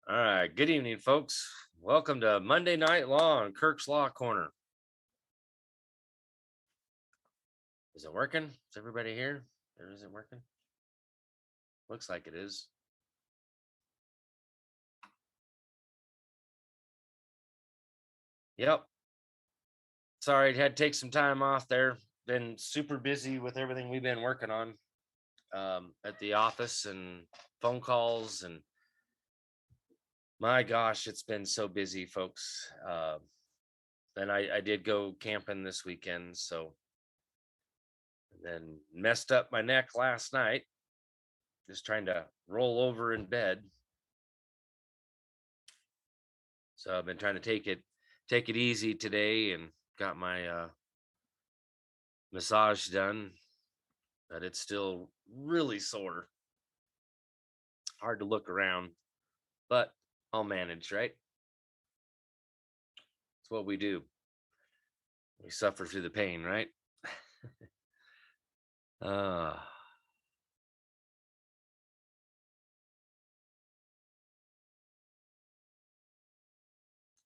All right. Good evening, folks. Welcome to Monday Night Law on Kirk's Law Corner. Is it working? Is everybody here? Or is it working? Looks like it is. Yep. Sorry, had to take some time off there. Been super busy with everything we've been working on at the office and phone calls. And my gosh, it's been so busy, folks. And I did go camping this weekend. So then messed up my neck last night, just trying to roll over in bed. So I've been trying to take it easy today and got my massage done, but it's still really sore. Hard to look around, but I'll manage, right? It's what we do. We suffer through the pain, right? uh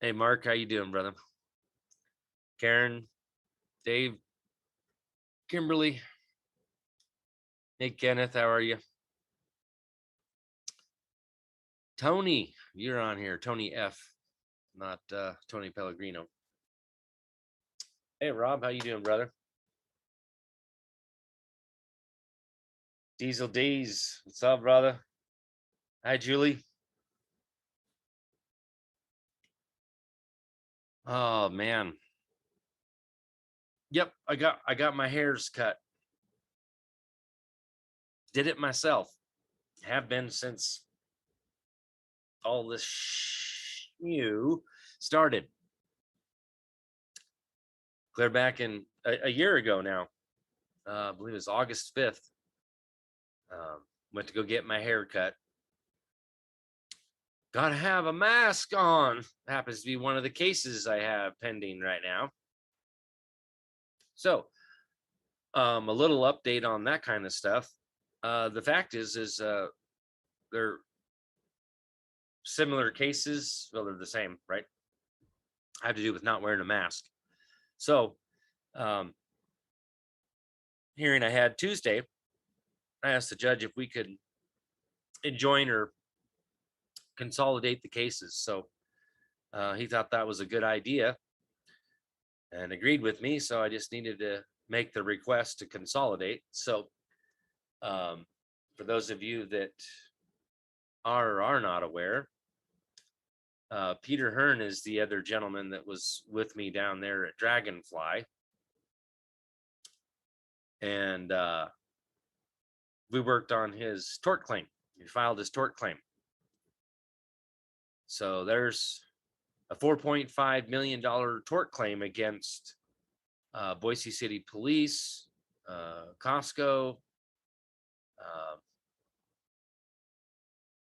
Hey Mark, how you doing, brother? Karen, Dave, Kimberly, hey Kenneth, how are you? Tony, you're on here. Tony F, not Tony Pellegrino. Hey Rob, how you doing, brother? Diesel D's, what's up, brother? Hi Julie. Oh man. Yep, I got my hairs cut. Did it myself. Have been since all this new started. Clear back in a year ago now. I believe it was August 5th. Went to go get my hair cut. Gotta have a mask on. Happens to be one of the cases I have pending right now. So, a little update on that kind of stuff. The fact is they're similar cases. Well, they're the same, right? Have to do with not wearing a mask. So, hearing I had Tuesday, I asked the judge if we could enjoin or consolidate the cases. So he thought that was a good idea and agreed with me. So I just needed to make the request to consolidate. So for those of you that are or are not aware, Peter Hearn is the other gentleman that was with me down there at Dragonfly. And we worked on his tort claim. He filed his tort claim. So there's a $4.5 million tort claim against Boise City Police, Costco,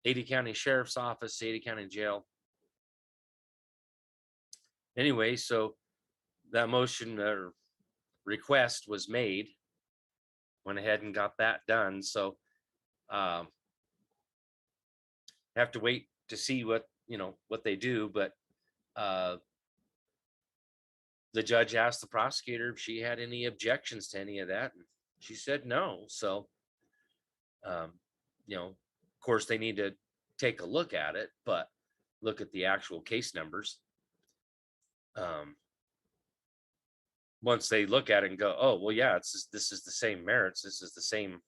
Ada County Sheriff's Office, Ada County Jail. Anyway, so that motion or request was made. Went ahead and got that done. So have to wait to see what they do. But the judge asked the prosecutor if she had any objections to any of that, and she said no. So of course they need to take a look at it, but look at the actual case numbers. Once they look at it and go, oh well, yeah, this is the same merits, this is the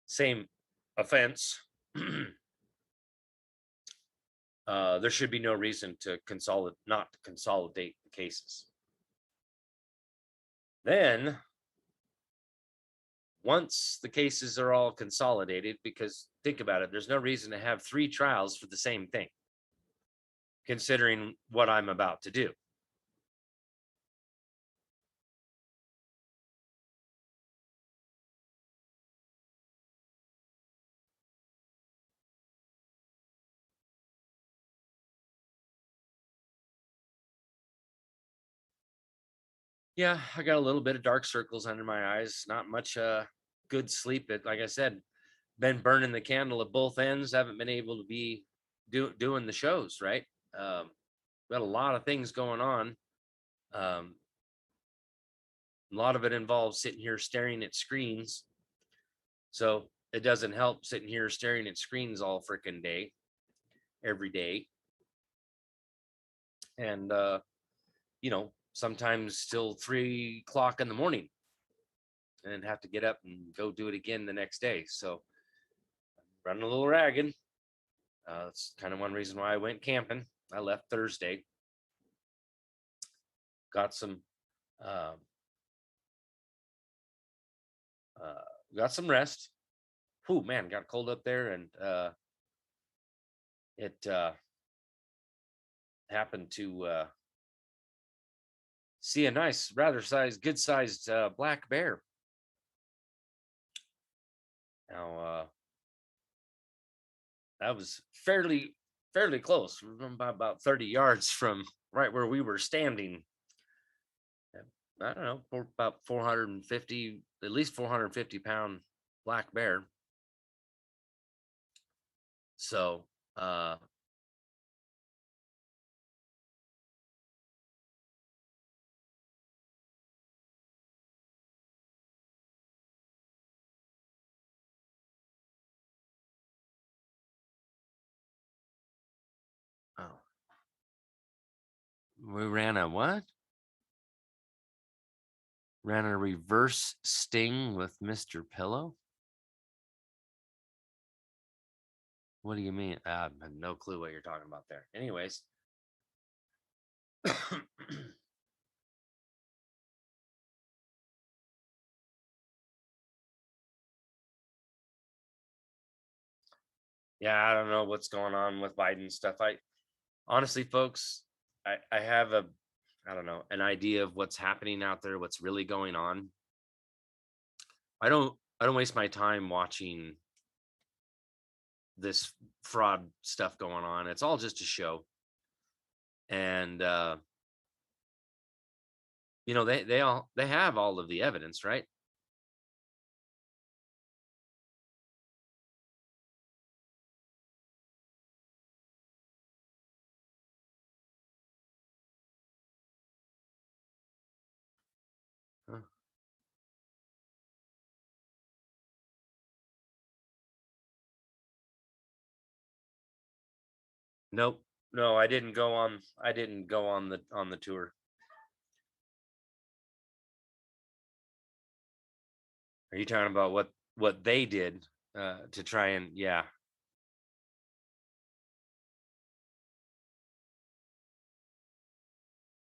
same offense. There should be no reason to not consolidate the cases. Then once the cases are all consolidated, because think about it, there's no reason to have 3 trials for the same thing, considering what I'm about to do. Yeah, I got a little bit of dark circles under my eyes, not much good sleep. Like I said, been burning the candle at both ends, haven't been able to be doing the shows, right? Got a lot of things going on. A lot of it involves sitting here staring at screens. So it doesn't help sitting here staring at screens all freaking day, every day. And, sometimes still 3 o'clock in the morning and have to get up and go do it again the next day. So running a little ragged. That's kind of one reason why I went camping. I left Thursday. Got some uh, got some rest. Whew, man, got cold up there, and it happened to see a nice, rather good sized black bear. Now that was fairly close, about 30 yards from right where we were standing. I don't know, about 450, at least 450-pound black bear. So, oh, we ran a what? Ran a reverse sting with Mr. Pillow? What do you mean? I have no clue what you're talking about there. Anyways. Yeah, I don't know what's going on with Biden stuff. I honestly, folks, I have I don't know, an idea of what's happening out there, what's really going on. I don't waste my time watching this fraud stuff going on. It's all just a show. And they have all of the evidence, right? Huh. Nope. No, I didn't go on the tour. Are you talking about what they did to try and yeah.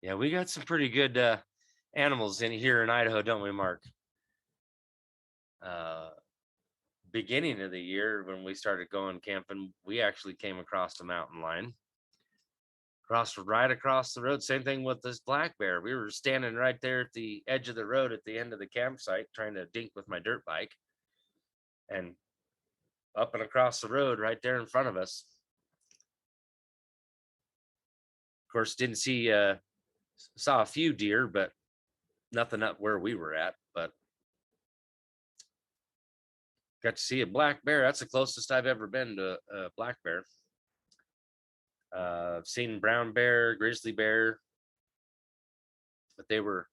Yeah, we got some pretty good animals in here in Idaho, don't we, Mark? Uh Beginning of the year when we started going camping, we actually came across a mountain lion. Right across the road. Same thing with this black bear. We were standing right there at the edge of the road at the end of the campsite trying to dink with my dirt bike. And up and across the road right there in front of us. Of course, didn't see saw a few deer, but nothing up where we were at. But got to see a black bear. That's the closest I've ever been to a black bear. I've seen brown bear, grizzly bear, but they were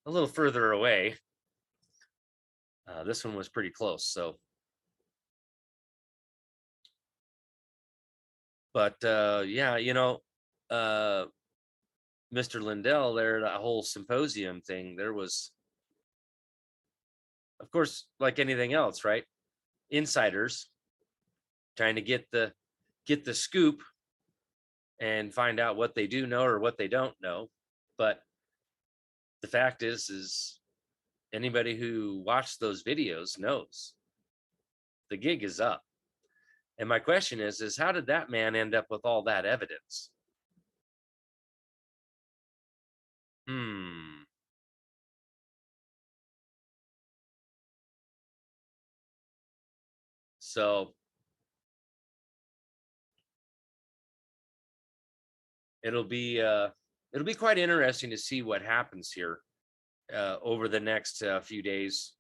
a little further away. This one was pretty close. So, but yeah, Mr. Lindell there, that whole symposium thing, there was, of course, like anything else, right? Insiders trying to get the scoop and find out what they do know or what they don't know. But the fact is anybody who watched those videos knows the gig is up. And my question is how did that man end up with all that evidence? Hmm. So it'll be quite interesting to see what happens here over the next few days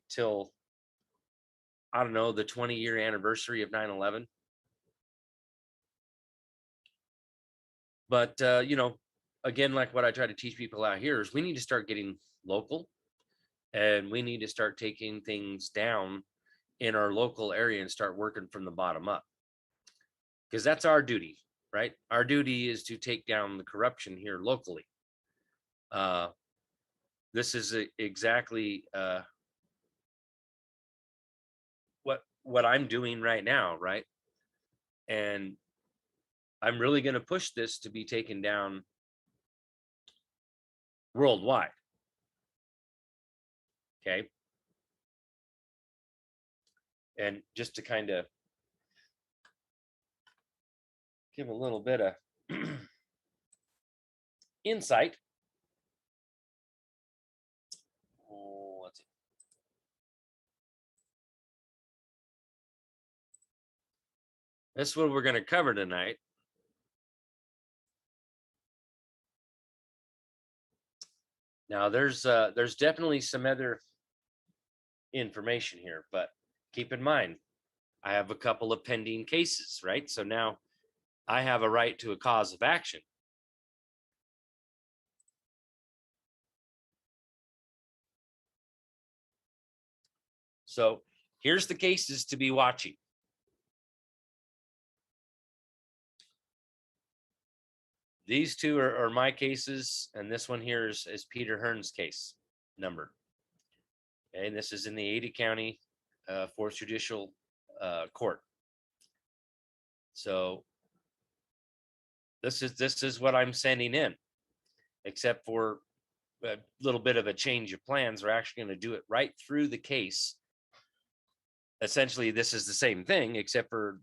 till I don't know the 20-year anniversary of 9/11. But again, like what I try to teach people out here is we need to start getting local, and we need to start taking things down in our local area and start working from the bottom up, because that's our duty, right? Our duty is to take down the corruption here locally. This is exactly what I'm doing right now, right? And I'm really going to push this to be taken down worldwide. Okay. And just to kind of give a little bit of insight. Let's see. This is what we're going to cover tonight. Now, there's definitely some other information here, but keep in mind, I have a couple of pending cases, right? So now I have a right to a cause of action. So here's the cases to be watching. These two are my cases, and this one here is Peter Hearn's case number. Okay, and this is in the Ada County 4th Judicial Court. So this is what I'm sending in, except for a little bit of a change of plans. We're actually going to do it right through the case. Essentially, this is the same thing, except for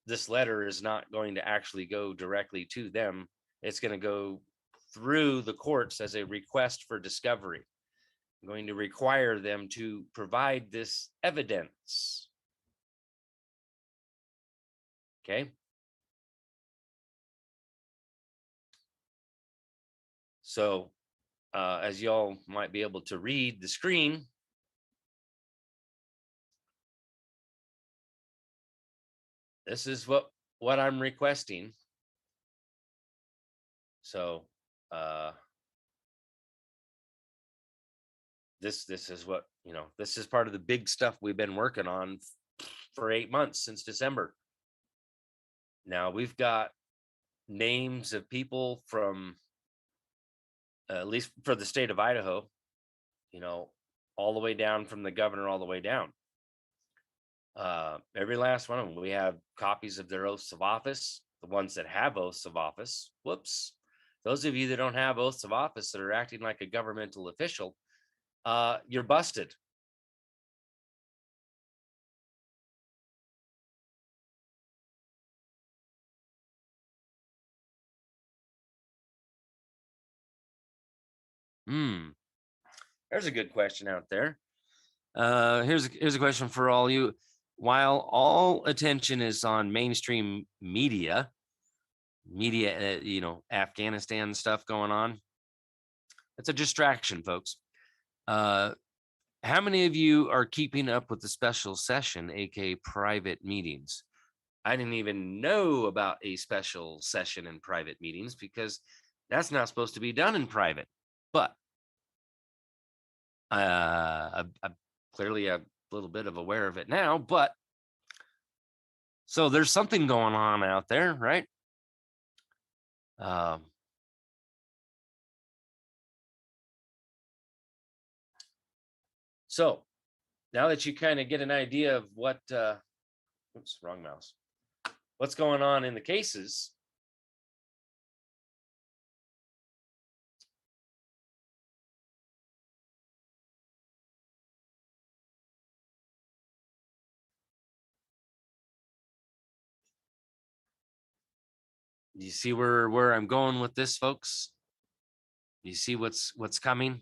this letter is not going to actually go directly to them. It's going to go through the courts as a request for discovery. I'm going to require them to provide this evidence. Okay. So, as y'all might be able to read the screen, this is what I'm requesting. So, this is what, this is part of the big stuff we've been working on for 8 months since December. Now we've got names of people from, at least for the state of Idaho, all the way down from the governor, all the way down. Every last one of them. We have copies of their oaths of office, the ones that have oaths of office. Whoops. Those of you that don't have oaths of office that are acting like a governmental official, you're busted. There's a good question out there. Here's a question for all you. While all attention is on mainstream media, Afghanistan stuff going on, it's a distraction, folks. How many of you are keeping up with the special session, aka private meetings? I didn't even know about a special session and private meetings because that's not supposed to be done in private. But I'm clearly a little bit of aware of it now. But so there's something going on out there, right? So now that you kind of get an idea of what, oops, wrong mouse, what's going on in the cases, you see where I'm going with this, folks? You see what's coming?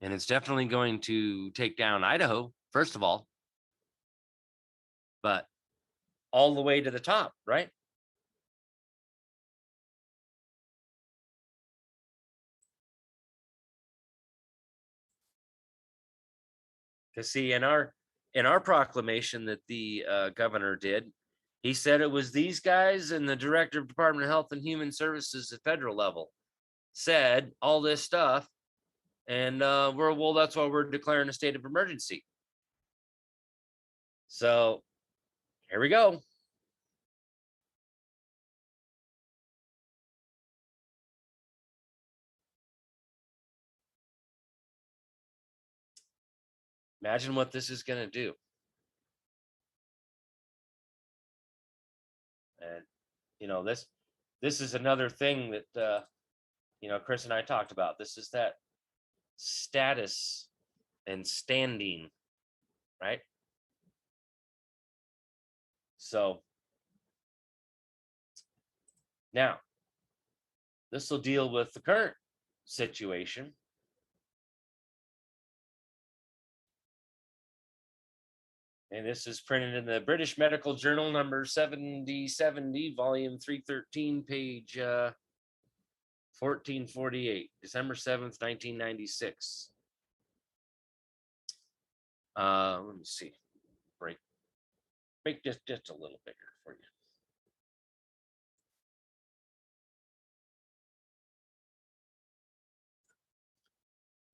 And it's definitely going to take down Idaho, first of all, but all the way to the top, right? Because see, in our proclamation that the governor did, He said it was these guys and the director of Department of Health and Human Services at federal level said all this stuff. And that's why we're declaring a state of emergency. So here we go. Imagine what this is going to do. And, this is another thing that, Chris and I talked about. This is that status and standing, right? So now this will deal with the current situation. And this is printed in the British Medical Journal, number 7070, volume 313, page 1448, December 7th, 1996. Let me see. Make this just a little bigger for you.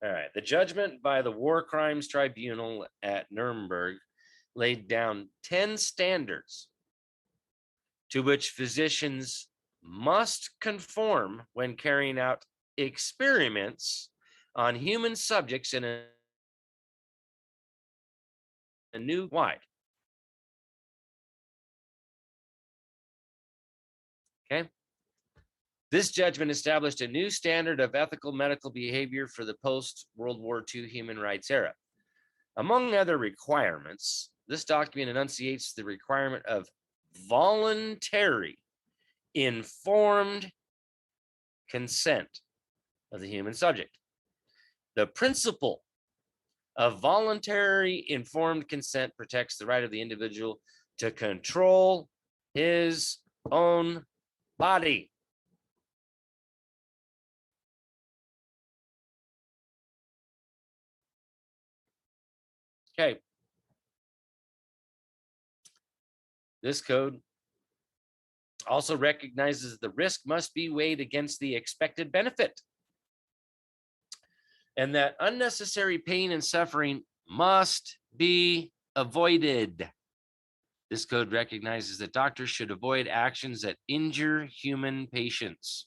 All right. The judgment by the War Crimes Tribunal at Nuremberg laid down 10 standards to which physicians must conform when carrying out experiments on human subjects in a new wide. Okay. This judgment established a new standard of ethical medical behavior for the post-World War II human rights era. Among other requirements, this document enunciates the requirement of voluntary, informed consent of the human subject. The principle of voluntary, informed consent protects the right of the individual to control his own body. Okay. This code also recognizes the risk must be weighed against the expected benefit, and that unnecessary pain and suffering must be avoided. This code recognizes that doctors should avoid actions that injure human patients.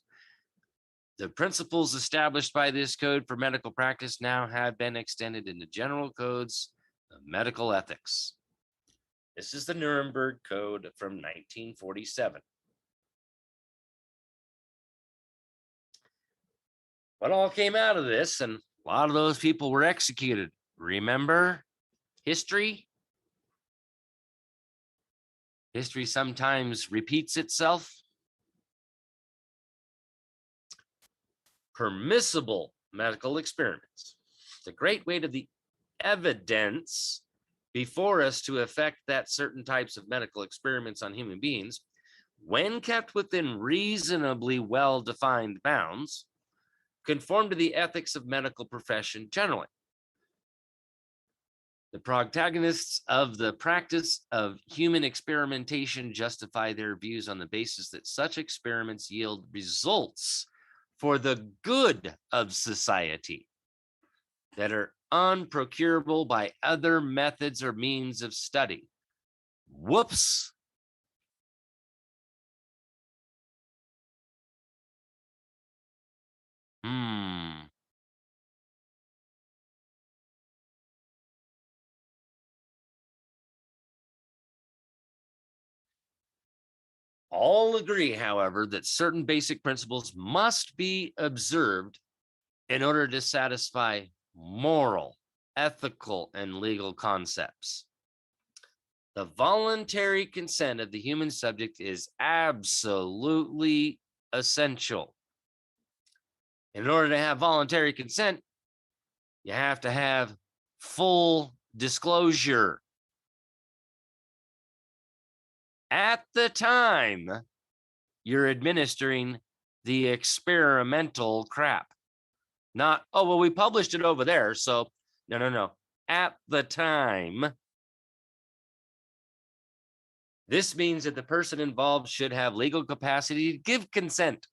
The principles established by this code for medical practice now have been extended into general codes of medical ethics. This is the Nuremberg Code from 1947. What all came out of this? And a lot of those people were executed. Remember history? History sometimes repeats itself. Permissible medical experiments. The great weight of the evidence before us to affect that certain types of medical experiments on human beings, when kept within reasonably well-defined bounds, conform to the ethics of medical profession generally. The protagonists of the practice of human experimentation justify their views on the basis that such experiments yield results for the good of society that are unprocurable by other methods or means of study. Whoops. All agree, however, that certain basic principles must be observed in order to satisfy moral, ethical, and legal concepts. The voluntary consent of the human subject is absolutely essential. In order to have voluntary consent, you have to have full disclosure. At the time you're administering the experimental crap. Not, oh, well, we published it over there, so no. At the time This means that the person involved should have legal capacity to give consent,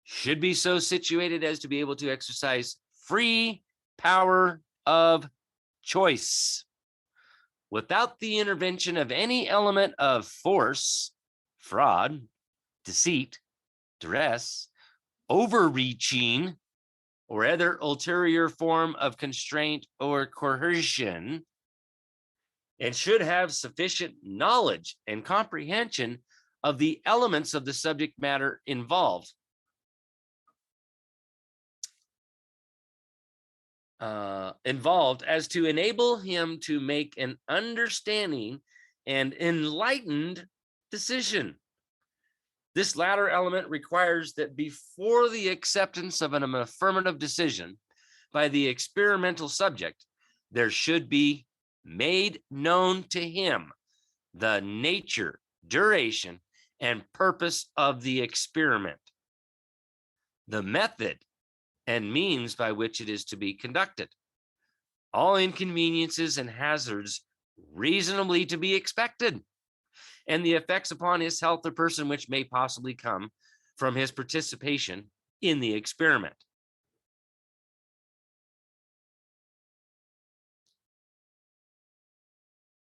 should be so situated as to be able to exercise free power of choice without the intervention of any element of force, fraud, deceit, duress, overreaching, or other ulterior form of constraint or coercion, and should have sufficient knowledge and comprehension of the elements of the subject matter involved. As to enable him to make an understanding and enlightened decision. This latter element requires that before the acceptance of an affirmative decision by the experimental subject, there should be made known to him the nature, duration, and purpose of the experiment, the method and means by which it is to be conducted, all inconveniences and hazards reasonably to be expected, and the effects upon his health or person which may possibly come from his participation in the experiment.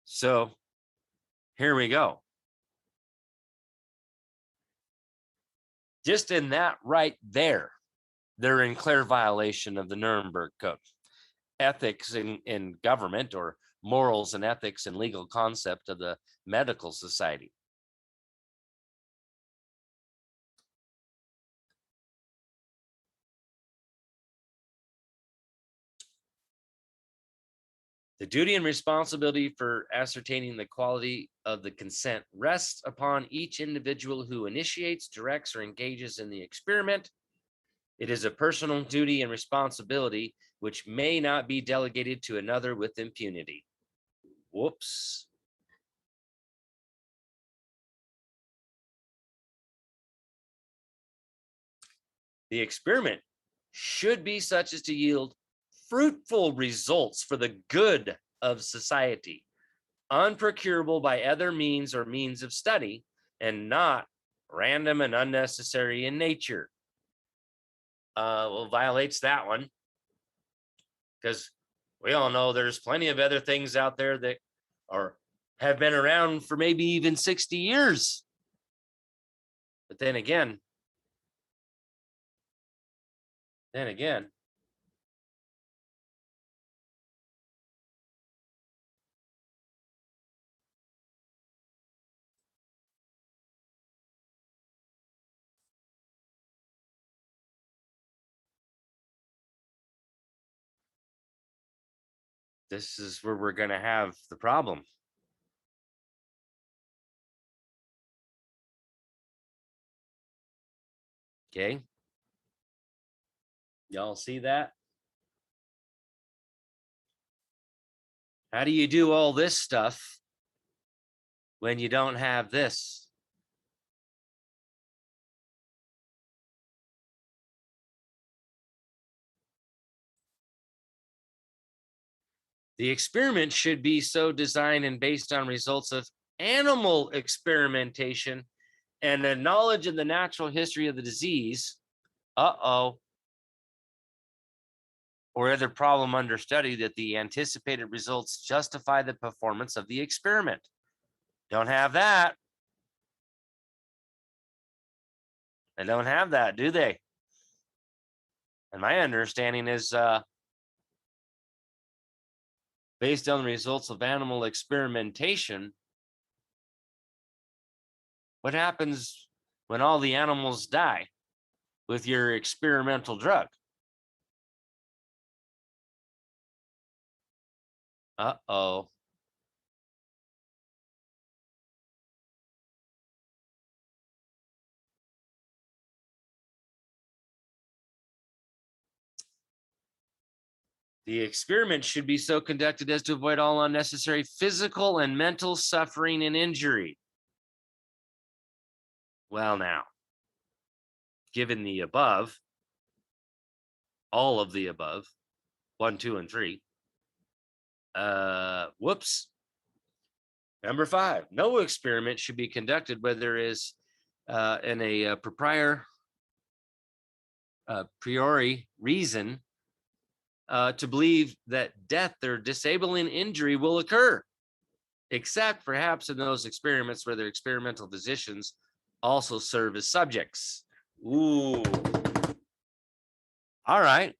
So here we go. Just in that right there, they're in clear violation of the Nuremberg Code. Ethics in government, or morals and ethics and legal concept of the medical society. The duty and responsibility for ascertaining the quality of the consent rests upon each individual who initiates, directs, or engages in the experiment. It is a personal duty and responsibility which may not be delegated to another with impunity. Whoops. The experiment should be such as to yield fruitful results for the good of society, unprocurable by other means or means of study, and not random and unnecessary in nature. Well, violates that one, because we all know there's plenty of other things out there that have been around for maybe even 60 years. But then again, this is where we're going to have the problem. Okay. Y'all see that? How do you do all this stuff when you don't have this? The experiment should be so designed and based on results of animal experimentation and a knowledge of the natural history of the disease. Or other problem under study that the anticipated results justify the performance of the experiment. Don't have that. They don't have that, do they? And my understanding is based on the results of animal experimentation, what happens when all the animals die with your experimental drug? Uh-oh. The experiment should be so conducted as to avoid all unnecessary physical and mental suffering and injury. Well, now, given the above, all of the above, 1, 2, and 3, whoops. Number 5, no experiment should be conducted where there is priori reason to believe that death or disabling injury will occur, except perhaps in those experiments where their experimental physicians also serve as subjects. Ooh. All right.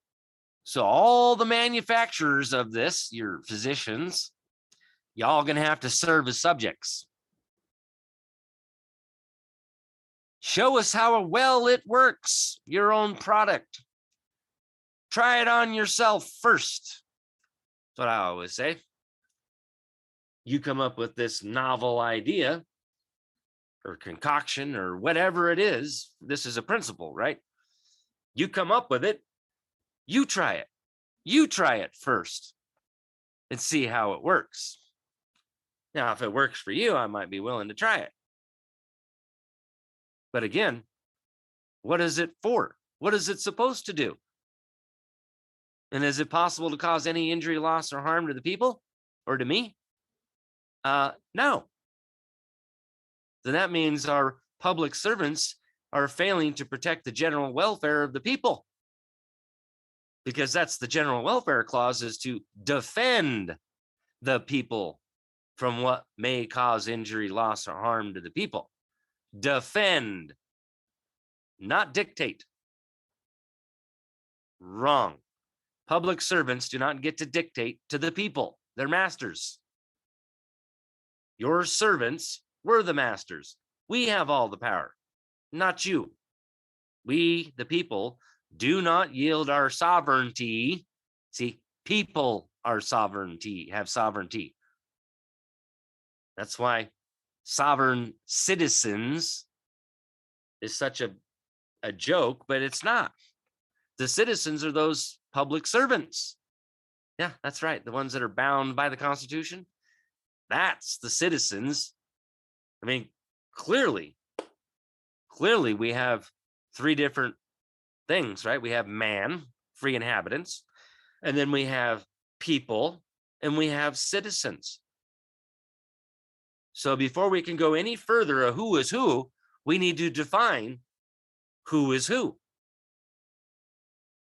So all the manufacturers of this, your physicians, y'all gonna have to serve as subjects. Show us how well it works, your own product. Try it on yourself first. That's what I always say. You come up with this novel idea or concoction or whatever it is. This is a principle, right? You come up with it. You try it. You try it first and see how it works. Now, if it works for you, I might be willing to try it. But again, what is it for? What is it supposed to do? And is it possible to cause any injury, loss, or harm to the people or to me? No. Then that means our public servants are failing to protect the general welfare of the people. Because that's the general welfare clause, is to defend the people from what may cause injury, loss, or harm to the people. Defend, not dictate. Wrong. Public servants do not get to dictate to the people, their masters. Your servants were the masters. We have all the power, not you. We, the people, do not yield our sovereignty. See, people are sovereignty, have sovereignty. That's why sovereign citizens is such a joke, but it's not. The citizens are those public servants. Yeah, that's right. The ones that are bound by the Constitution. That's the citizens. I mean, clearly we have 3 different things, right? We have man, free inhabitants, and then we have people, and we have citizens. So before we can go any further of who is who, we need to define who is who.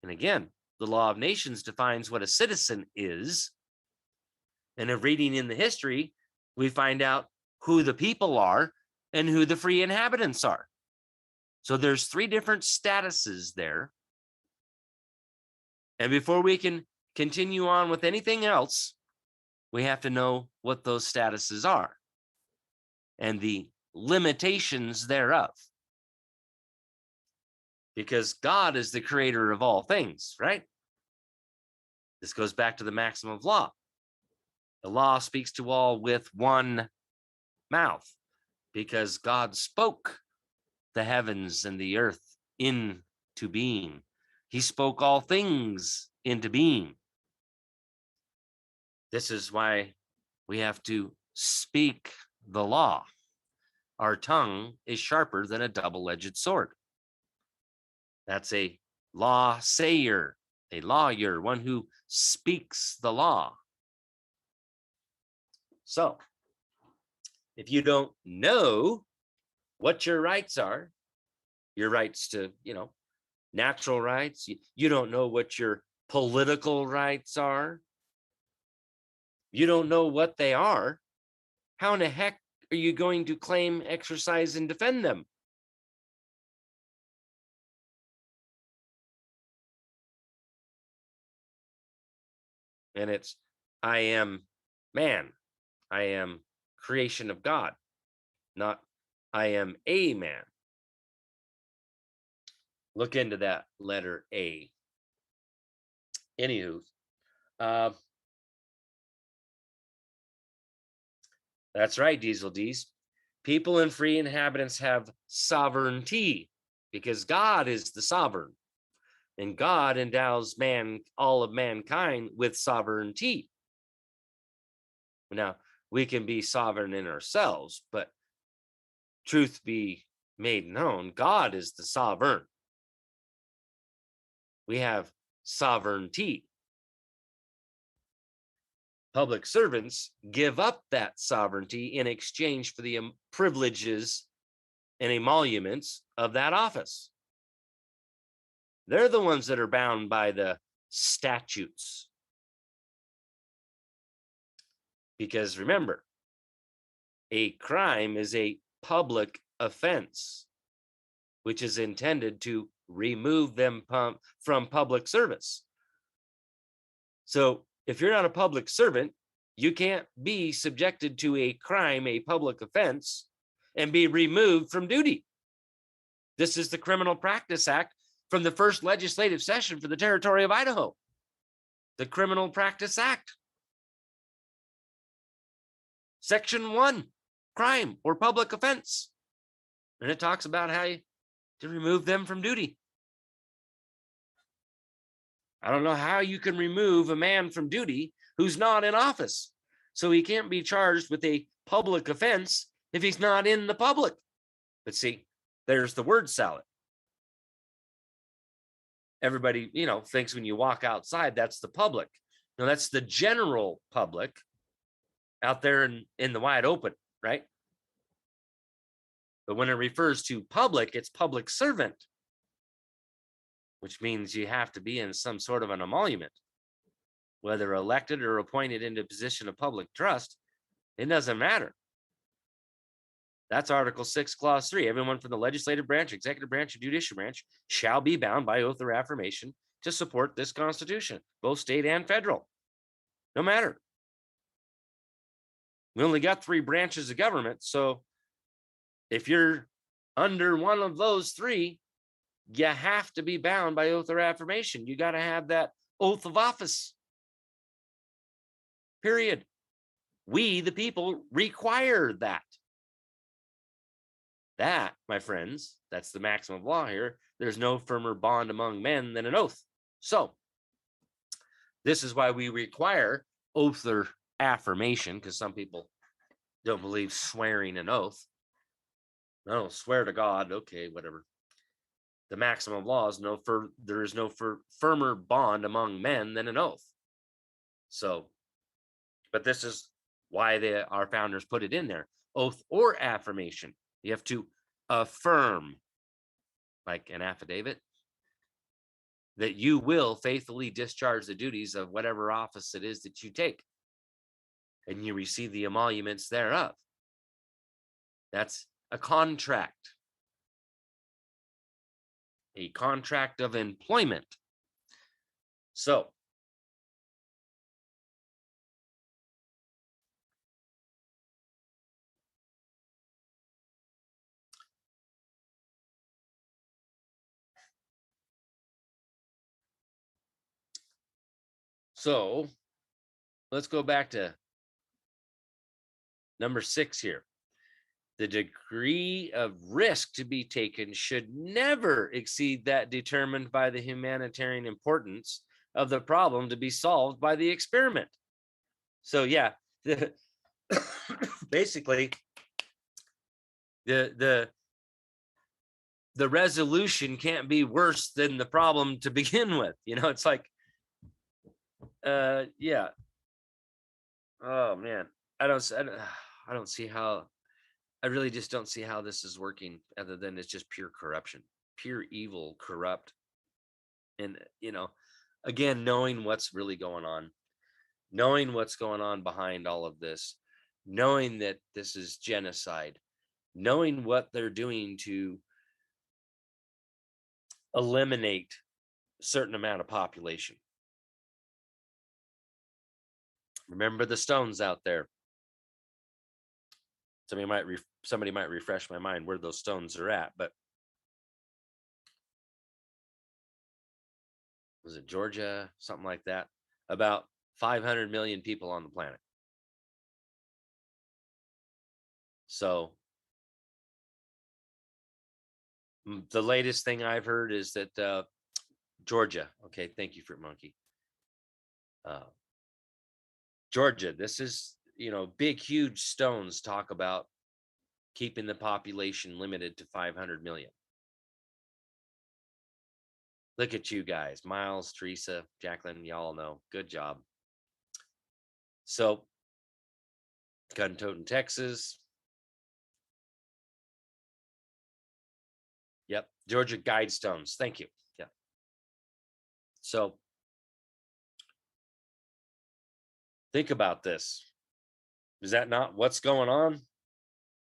And again, the law of nations defines what a citizen is. And if reading in the history, we find out who the people are and who the free inhabitants are. So there's 3 different statuses there. And before we can continue on with anything else, we have to know what those statuses are and the limitations thereof. Because God is the creator of all things, right? This goes back to the maxim of law. The law speaks to all with one mouth, because God spoke the heavens and the earth into being. He spoke all things into being. This is why we have to speak the law. Our tongue is sharper than a double-edged sword. That's a law sayer, a lawyer, one who speaks the law. So, if you don't know what your rights are, your rights to, natural rights, you don't know what your political rights are, you don't know what they are, how in the heck are you going to claim, exercise, and defend them? And it's, I am man. I am creation of God, not I am a man. Look into that letter A. Anywho, that's right, Diesel D's. People and free inhabitants have sovereignty because God is the sovereign. And God endows all of mankind with sovereignty. Now, we can be sovereign in ourselves, but truth be made known, God is the sovereign. We have sovereignty. Public servants give up that sovereignty in exchange for the privileges and emoluments of that office. They're the ones that are bound by the statutes. Because remember, a crime is a public offense, which is intended to remove them from public service. So if you're not a public servant, you can't be subjected to a crime, a public offense, and be removed from duty. This is the Criminal Practice Act from the first legislative session for the territory of Idaho. The Criminal Practice Act. Section 1, crime or public offense. And it talks about how to remove them from duty. I don't know how you can remove a man from duty who's not in office. So he can't be charged with a public offense if he's not in the public. But see, there's the word salad. Everybody, thinks when you walk outside, that's the public. No, that's the general public out there in the wide open, right? But when it refers to public, it's public servant, which means you have to be in some sort of an emolument, whether elected or appointed into a position of public trust. It doesn't matter. That's Article 6, Clause 3. Everyone from the legislative branch, executive branch, and judicial branch shall be bound by oath or affirmation to support this Constitution, both state and federal. No matter. We only got 3 branches of government, so if you're under one of those 3, you have to be bound by oath or affirmation. You got to have that oath of office. Period. We, the people, require that. That, my friends, that's the maximum of law here. There's no firmer bond among men than an oath. So, this is why we require oath or affirmation, because some people don't believe swearing an oath. No, swear to God. Okay, whatever. The maximum of law is there is no firmer bond among men than an oath. So, but this is why our founders put it in there. Oath or affirmation. You have to affirm, like an affidavit, that you will faithfully discharge the duties of whatever office it is that you take, and you receive the emoluments thereof. That's a contract. A contract of employment. So, let's go back to number 6 here. The degree of risk to be taken should never exceed that determined by the humanitarian importance of the problem to be solved by the experiment. So yeah, basically the resolution can't be worse than the problem to begin with. It's like, yeah. Oh man, I don't see how. I really just don't see how this is working, other than it's just pure corruption, pure evil, corrupt. And, again, knowing what's really going on, knowing what's going on behind all of this, knowing that this is genocide, knowing what they're doing to eliminate a certain amount of population. Remember the stones out there. Somebody might refresh my mind where those stones are at, but was it Georgia, something like that? About 500 million people on the planet. So the latest thing I've heard is that Georgia, okay, thank you, Fruit Monkey. Georgia, this is, big, huge stones talk about keeping the population limited to 500 million. Look at you guys, Miles, Teresa, Jacqueline, y'all know. Good job. So, gun-toting Texas. Yep. Georgia Guidestones. Thank you. Yeah. So, think about this. Is that not what's going on?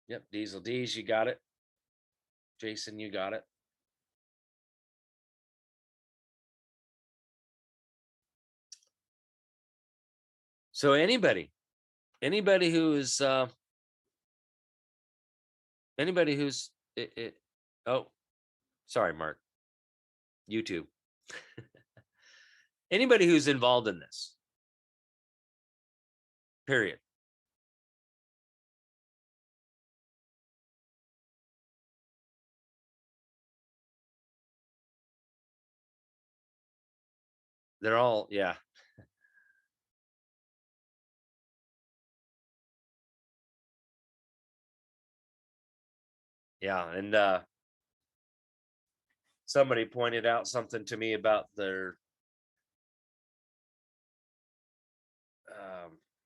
Yep. Diesel D's, you got it. Jason, you got it. So anybody who's oh, sorry, Mark. YouTube. Anybody who's involved in this. Period. They're all, yeah. Yeah, and somebody pointed out something to me about their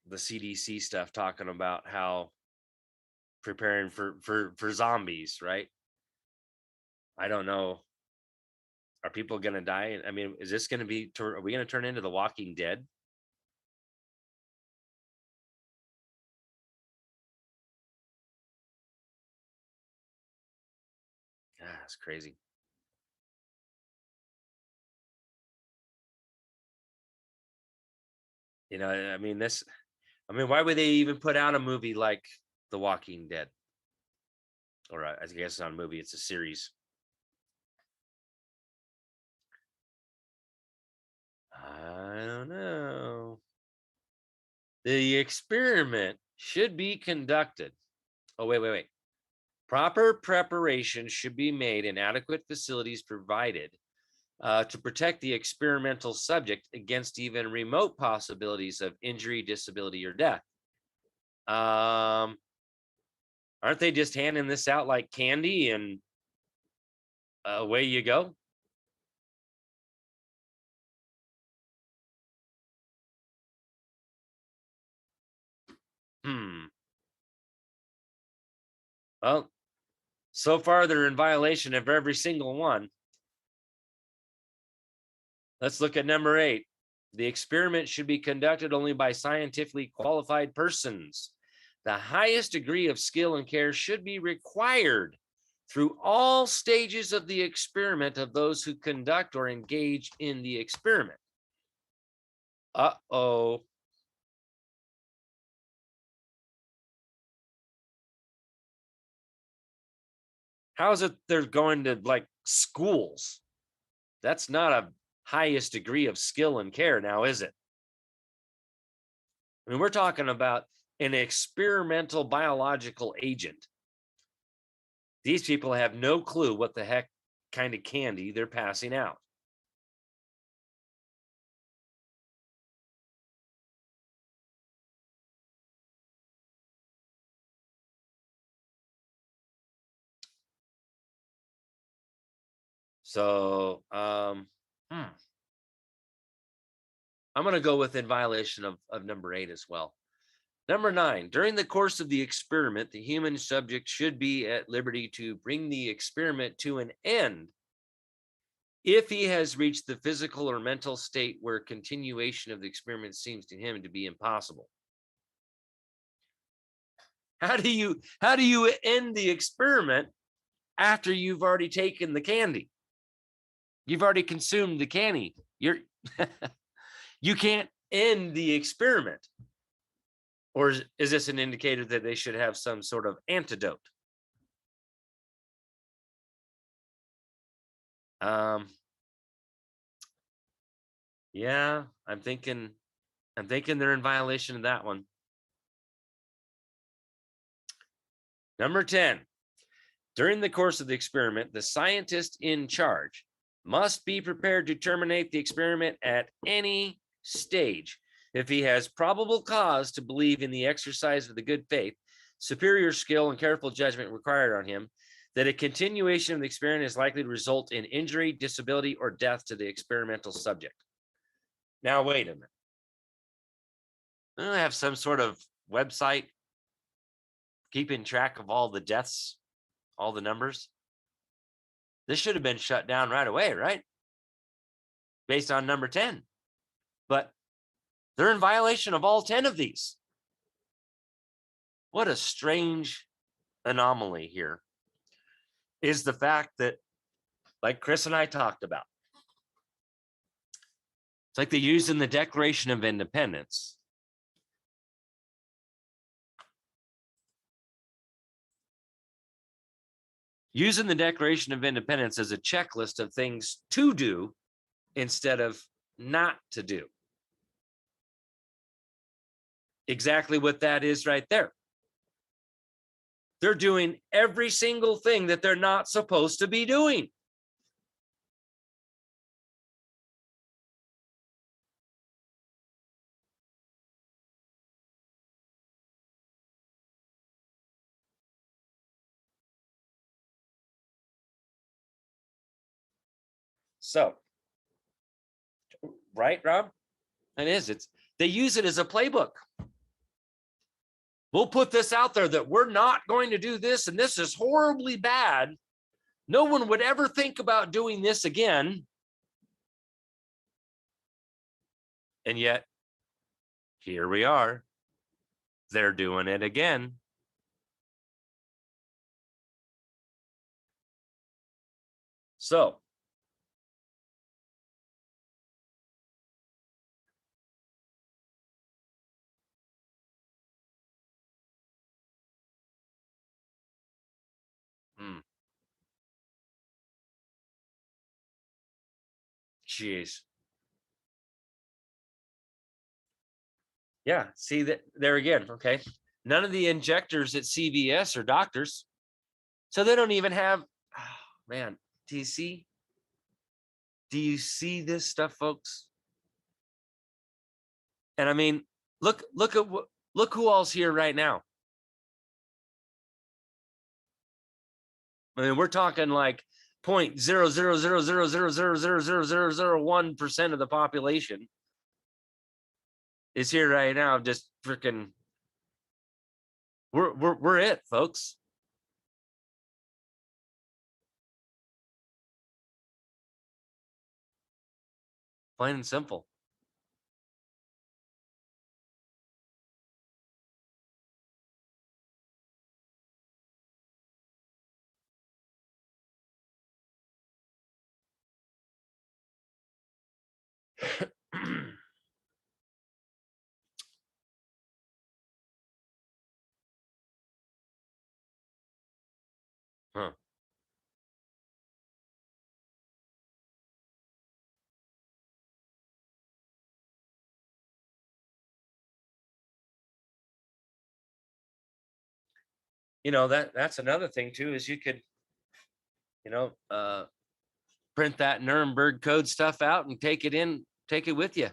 the CDC stuff, talking about how preparing for zombies, right? I don't know. Are people going to die? I mean, is this going to be? Are we going to turn into The Walking Dead? Ah, that's crazy. You know, I mean, this. I mean, why would they even put out a movie like The Walking Dead? Or I guess it's not a movie; it's a series. I don't know. The experiment should be conducted. Oh, wait. Proper preparation should be made and adequate facilities provided to protect the experimental subject against even remote possibilities of injury, disability, or death. Aren't they just handing this out like candy and away you go? Well, so far they're in violation of every single one. Let's look at number 8. The experiment should be conducted only by scientifically qualified persons. The highest degree of skill and care should be required through all stages of the experiment of those who conduct or engage in the experiment. Uh-oh. How is it they're going to like schools? That's not a highest degree of skill and care now, is it? I mean, we're talking about an experimental biological agent. These people have no clue what the heck kind of candy they're passing out. So, I'm going to go with in violation of number 8 as well. Number 9, during the course of the experiment, the human subject should be at liberty to bring the experiment to an end if he has reached the physical or mental state where continuation of the experiment seems to him to be impossible. How do you end the experiment after you've already taken the candy? You've already consumed the candy. You can't end the experiment. Or is this an indicator that they should have some sort of antidote? Yeah, I'm thinking they're in violation of that one. Number 10, during the course of the experiment, the scientist in charge must be prepared to terminate the experiment at any stage if he has probable cause to believe in the exercise of the good faith, superior skill, and careful judgment required on him that a continuation of the experiment is likely to result in injury, disability, or death to the experimental subject. Now, wait a don't have some sort of website keeping track of all the deaths, all the numbers. This should have been shut down right away, right? Based on number 10. But they're in violation of all 10 of these. What a strange anomaly here is the fact that, like Chris and I talked about, it's like they use in the Declaration of Independence. Using the Declaration of Independence as a checklist of things to do instead of not to do. Exactly what that is right there. They're doing every single thing that they're not supposed to be doing. So, right, Rob? It is. They use it as a playbook. We'll put this out there that we're not going to do this, and this is horribly bad. No one would ever think about doing this again. And yet, here we are. They're doing it again. So, geez. Yeah, see that there again. Okay. None of the injectors at CVS are doctors. So they don't even have, oh, man, do you see? Do you see this stuff, folks? And I mean, look who all's here right now. I mean, we're talking like 0.00000000001% of the population is here right now. Just freaking, we're it, folks. Plain and simple. Huh. You know, that's another thing too, is you could, print that Nuremberg Code stuff out and take it with you.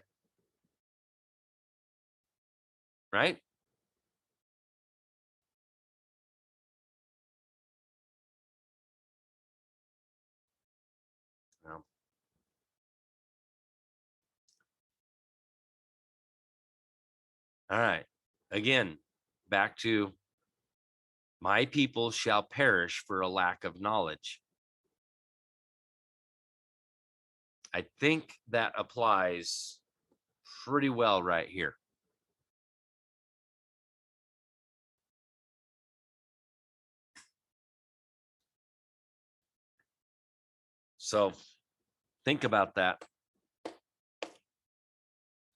Right? Well, all right. Again, back to my people shall perish for a lack of knowledge. I think that applies pretty well right here. So think about that.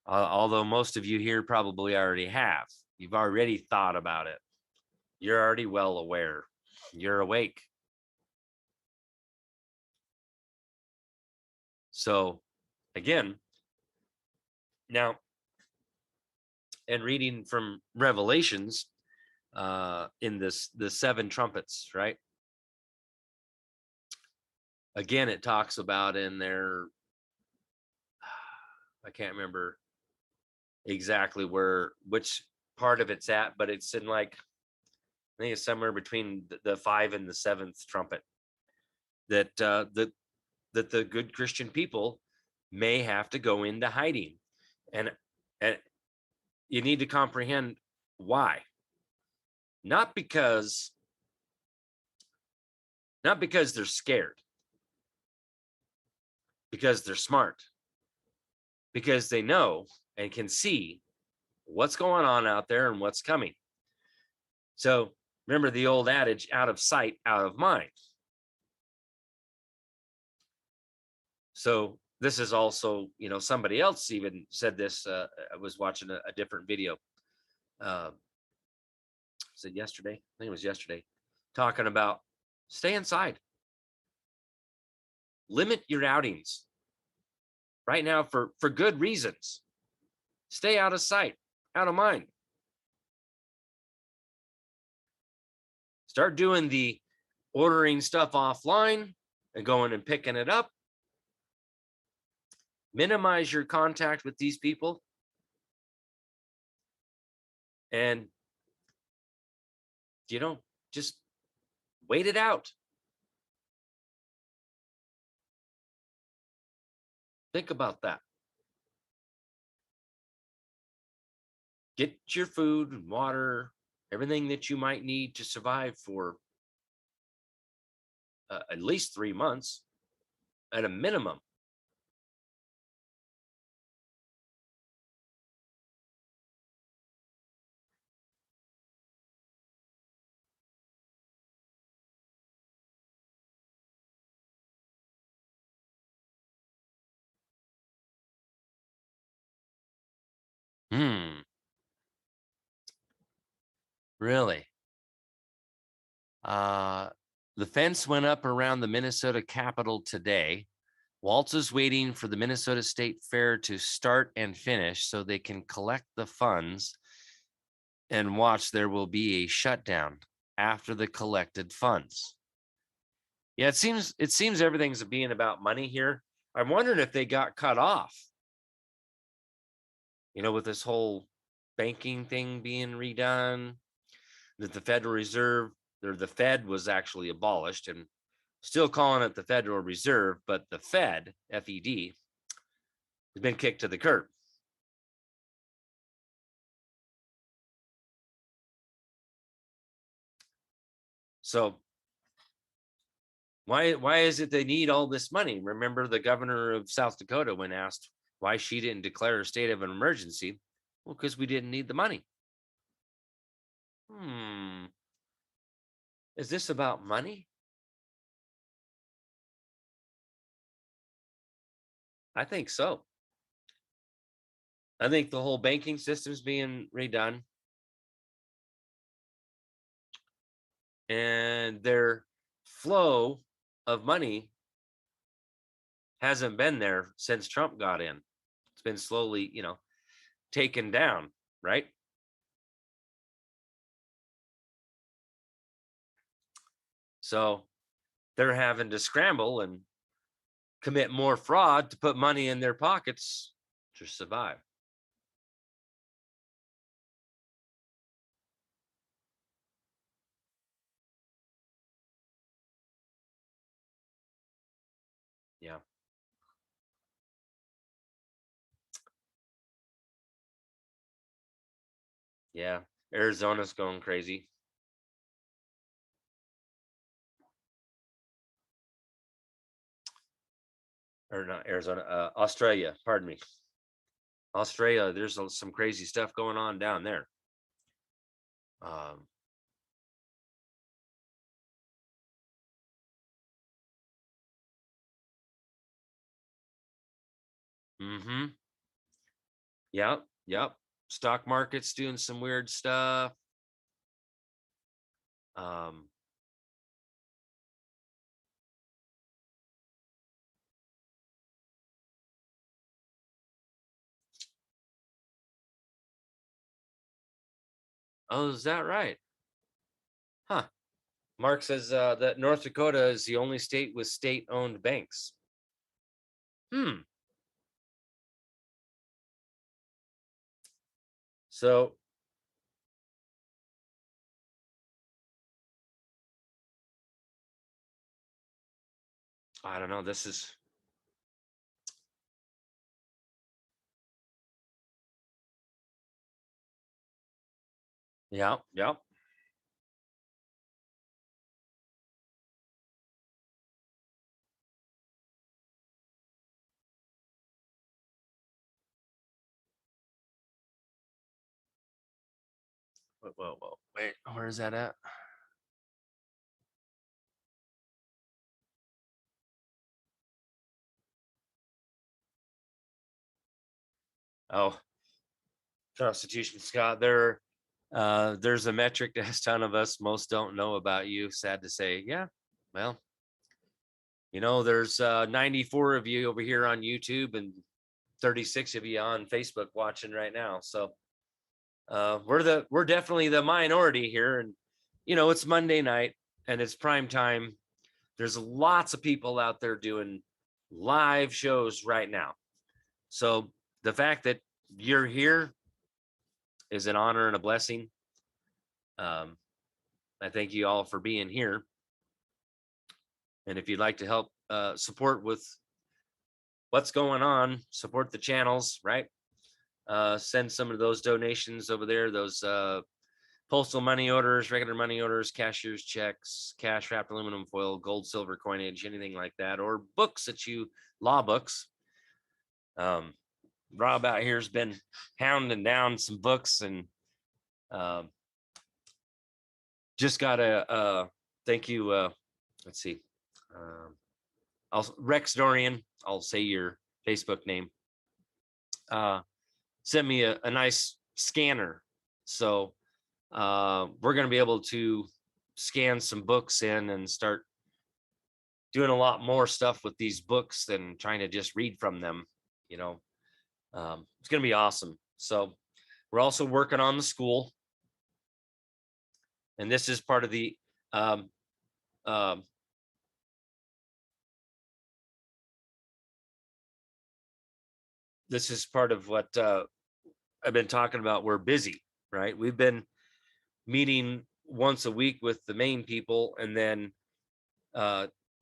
Although most of you here probably already have. You've already thought about it. You're already well aware. You're awake. So again, now, and reading from Revelations in the 7 trumpets, right? Again, it talks about in there, I can't remember exactly which part of it's at, but it's in like, I think it's somewhere between the 5 and the 7th trumpet, that that the good Christian people may have to go into hiding. And you need to comprehend why. Not because they're scared, because they're smart, because they know and can see what's going on out there and what's coming. So remember the old adage, out of sight, out of mind. So this is also, somebody else even said this. I was watching a different video. Was it yesterday? I think it was yesterday, talking about stay inside, limit your outings right now for good reasons. Stay out of sight, out of mind. Start doing the ordering stuff offline and going and picking it up. Minimize your contact with these people. And, just wait it out. Think about that. Get your food and water, everything that you might need to survive for at least 3 months at a minimum. Really? The fence went up around the Minnesota Capitol today. Waltz is waiting for the Minnesota State Fair to start and finish so they can collect the funds, and watch, there will be a shutdown after the collected funds. Yeah, it seems everything's being about money here. I'm wondering if they got cut off, with this whole banking thing being redone, that the Federal Reserve, or the Fed, was actually abolished, and still calling it the Federal Reserve, but the Fed, FED, has been kicked to the curb. So why is it they need all this money? Remember the governor of South Dakota, when asked why she didn't declare a state of an emergency? Well, because we didn't need the money. Is this about money? I think so. I think the whole banking system's being redone, and their flow of money hasn't been there since Trump got in. It's been slowly, taken down, right? So they're having to scramble and commit more fraud to put money in their pockets to survive. Yeah. Yeah. Arizona's going crazy. Or not Arizona, Australia, pardon me. Australia, there's some crazy stuff going on down there. Um, mm-hmm. Yep. Yep. Stock market's doing some weird stuff. Um, oh, is that right? Huh. Mark says that North Dakota is the only state with state-owned banks. So I don't know. This is Yeah. Yeah. Whoa. Wait, where is that at? Oh, Constitution, Scott. There's a metric that a ton of us most don't know about you. Sad to say. Yeah. Well, there's 94 of you over here on YouTube and 36 of you on Facebook watching right now. So we're definitely the minority here, and it's Monday night and it's prime time. There's lots of people out there doing live shows right now. So the fact that you're here is an honor and a blessing. I thank you all for being here. And if you'd like to help support with what's going on, support the channels, right? Send some of those donations over there, those postal money orders, regular money orders, cashier's checks, cash wrapped aluminum foil, gold, silver coinage, anything like that, or books law books. Rob out here has been hounding down some books, and just got a thank you. Let's see. Rex Dorian, I'll say your Facebook name, sent me a nice scanner. So we're going to be able to scan some books in and start doing a lot more stuff with these books than trying to just read from them. It's going to be awesome. So we're also working on the school. And this is part of the this is part of what I've been talking about. We're busy, right? We've been meeting once a week with the main people, and then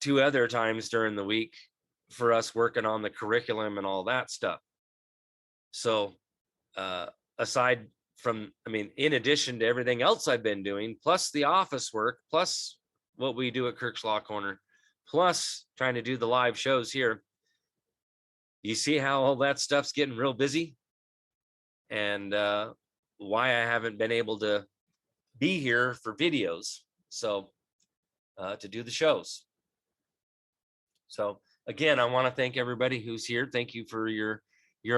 2 other times during the week for us working on the curriculum and all that stuff. So aside from, in addition to everything else I've been doing, plus the office work, plus what we do at Kirk's Law Corner, plus trying to do the live shows here, you see how all that stuff's getting real busy, and why I haven't been able to be here for videos. So to do the shows. So again, I want to thank everybody who's here. Thank you for your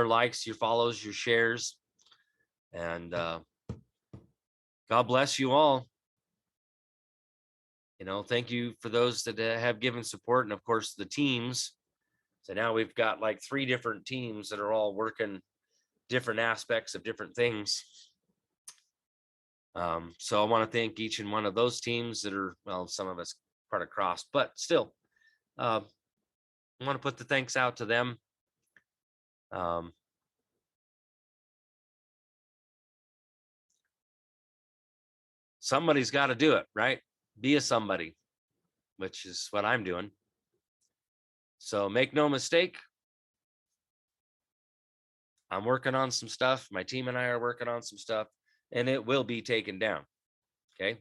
likes, your follows, your shares, and God bless you all. Thank you for those that have given support, and of course the teams. So now we've got like 3 different teams that are all working different aspects of different things. So I want to thank each and one of those teams that are, well, some of us part of Cross, but still, I want to put the thanks out to them. Somebody's got to do it, right? Be a somebody, which is what I'm doing. So make no mistake, I'm working on some stuff. My team and I are working on some stuff, and it will be taken down. Okay.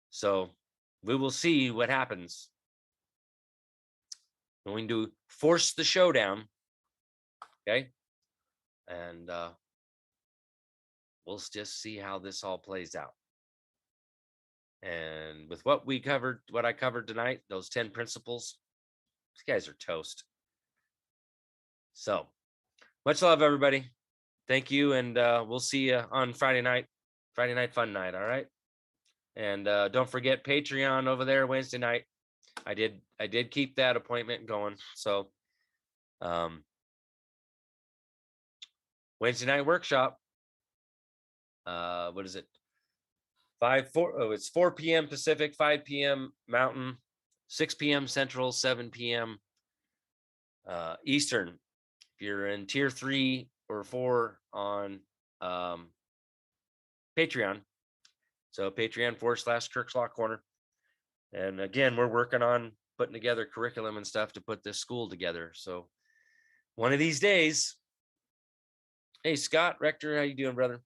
So we will see what happens. We're going to force the showdown. Okay. And we'll just see how this all plays out. And with what I covered tonight, those 10 principles, these guys are toast. So much love, everybody. Thank you. And we'll see you on Friday night fun night. All right. And don't forget Patreon over there Wednesday night. I did keep that appointment going. So Wednesday night workshop. What is it? It's 4 p.m. Pacific, 5 p.m. Mountain, 6 p.m. Central, 7 p.m. Eastern. If you're in tier 3 or 4 on Patreon. So Patreon/Kirk's Law Corner. And again, we're working on putting together curriculum and stuff to put this school together. So one of these days. Hey, Scott Rector, how you doing, brother?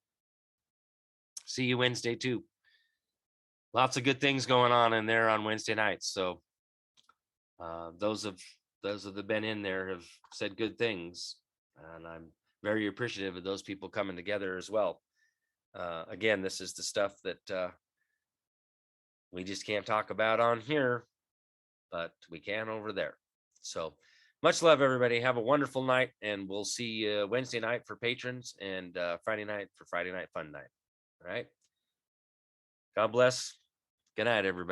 see you Wednesday too. Lots of good things going on in there on Wednesday nights. So those that have been in there have said good things, and I'm very appreciative of those people coming together as well. Again, this is the stuff that we just can't talk about on here, but we can over there. So much love, everybody. Have a wonderful night, and we'll see you Wednesday night for patrons and Friday night for Friday night fun night. All right. God bless. Good night, everybody.